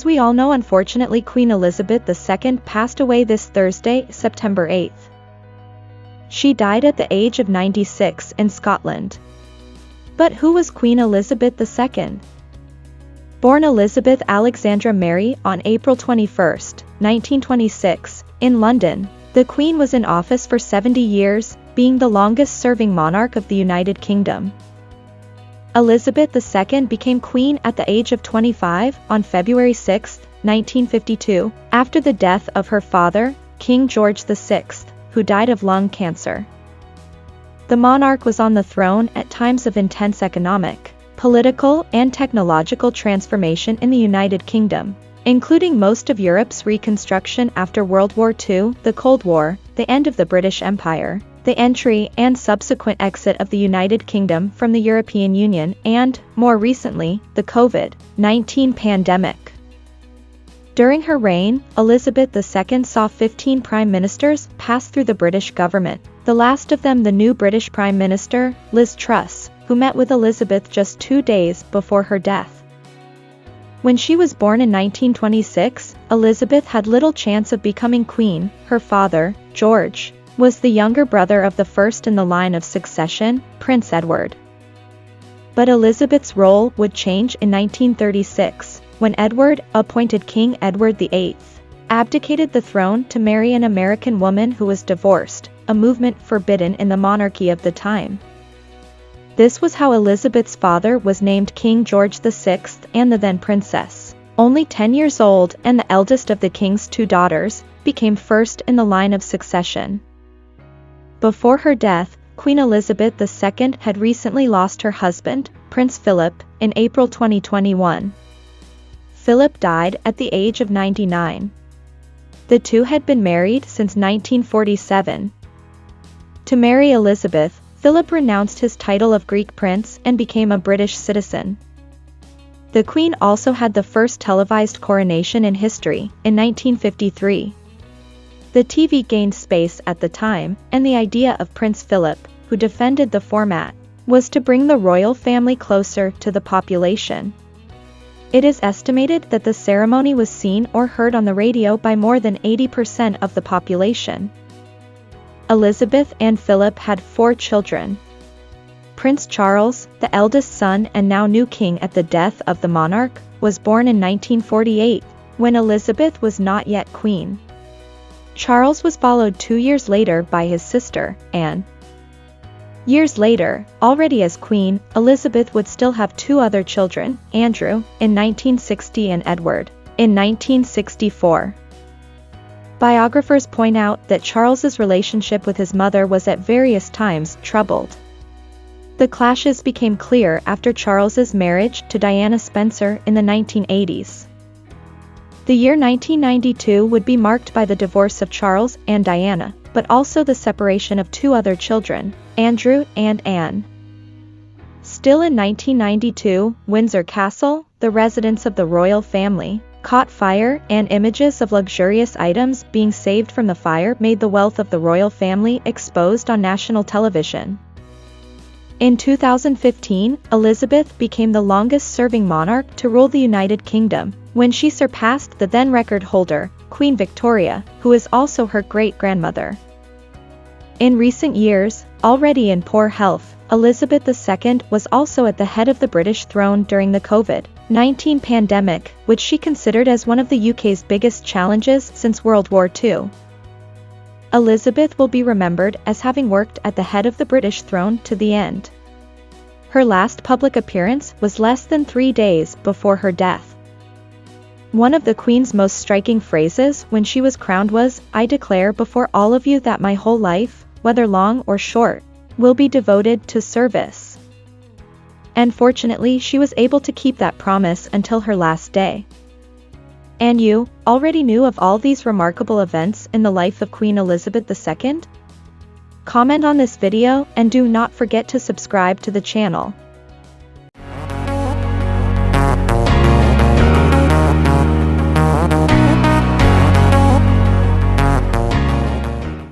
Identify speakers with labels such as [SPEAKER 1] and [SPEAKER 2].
[SPEAKER 1] As we all know, unfortunately, Queen Elizabeth II passed away this Thursday, September 8th. She died at the age of 96 in Scotland. But who was Queen Elizabeth II? Born Elizabeth Alexandra Mary on April 21, 1926, in London, the Queen was in office for 70 years, being the longest-serving monarch of the United Kingdom. Elizabeth II became Queen at the age of 25 on February 6, 1952, after the death of her father, King George VI, who died of lung cancer. The monarch was on the throne at times of intense economic, political, and technological transformation in the United Kingdom, including most of Europe's reconstruction after World War II, the Cold War, the end of the British Empire, the entry and subsequent exit of the United Kingdom from the European Union, and, more recently, the COVID-19 pandemic. During her reign, Elizabeth II saw 15 prime ministers pass through the British government, the last of them the new British Prime Minister, Liz Truss, who met with Elizabeth just 2 days before her death. When she was born in 1926, Elizabeth had little chance of becoming queen. Her father, George, was the younger brother of the first in the line of succession, Prince Edward. But Elizabeth's role would change in 1936, when Edward, appointed King Edward VIII, abdicated the throne to marry an American woman who was divorced, a movement forbidden in the monarchy of the time. This was how Elizabeth's father was named King George VI and the then princess, only 10 years old and the eldest of the king's 2 daughters, became first in the line of succession. Before her death, Queen Elizabeth II had recently lost her husband, Prince Philip, in April 2021. Philip died at the age of 99. The two had been married since 1947. To marry Elizabeth, Philip renounced his title of Greek prince and became a British citizen. The Queen also had the first televised coronation in history, in 1953. The TV gained space at the time, and the idea of Prince Philip, who defended the format, was to bring the royal family closer to the population. It is estimated that the ceremony was seen or heard on the radio by more than 80% of the population. Elizabeth and Philip had 4 children. Prince Charles, the eldest son and now new king at the death of the monarch, was born in 1948, when Elizabeth was not yet queen. Charles was followed 2 years later by his sister, Anne. Years later, already as queen, Elizabeth would still have 2 other children, Andrew, in 1960 and Edward, in 1964. Biographers point out that Charles's relationship with his mother was at various times troubled. The clashes became clear after Charles's marriage to Diana Spencer in the 1980s. The year 1992 would be marked by the divorce of Charles and Diana, but also the separation of 2 other children, Andrew and Anne. Still in 1992, Windsor Castle, the residence of the royal family, caught fire, and images of luxurious items being saved from the fire made the wealth of the royal family exposed on national television. In 2015, Elizabeth became the longest-serving monarch to rule the United Kingdom, when she surpassed the then record holder, Queen Victoria, who is also her great-grandmother. In recent years, already in poor health, Elizabeth II was also at the head of the British throne during the COVID-19 pandemic, which she considered as one of the UK's biggest challenges since World War II. Elizabeth will be remembered as having worked at the head of the British throne to the end. Her last public appearance was less than 3 days before her death. One of the Queen's most striking phrases when she was crowned was, "I declare before all of you that my whole life, whether long or short, will be devoted to service." And fortunately, she was able to keep that promise until her last day. And you already knew of all these remarkable events in the life of Queen Elizabeth II? Comment on this video and do not forget to subscribe to the channel.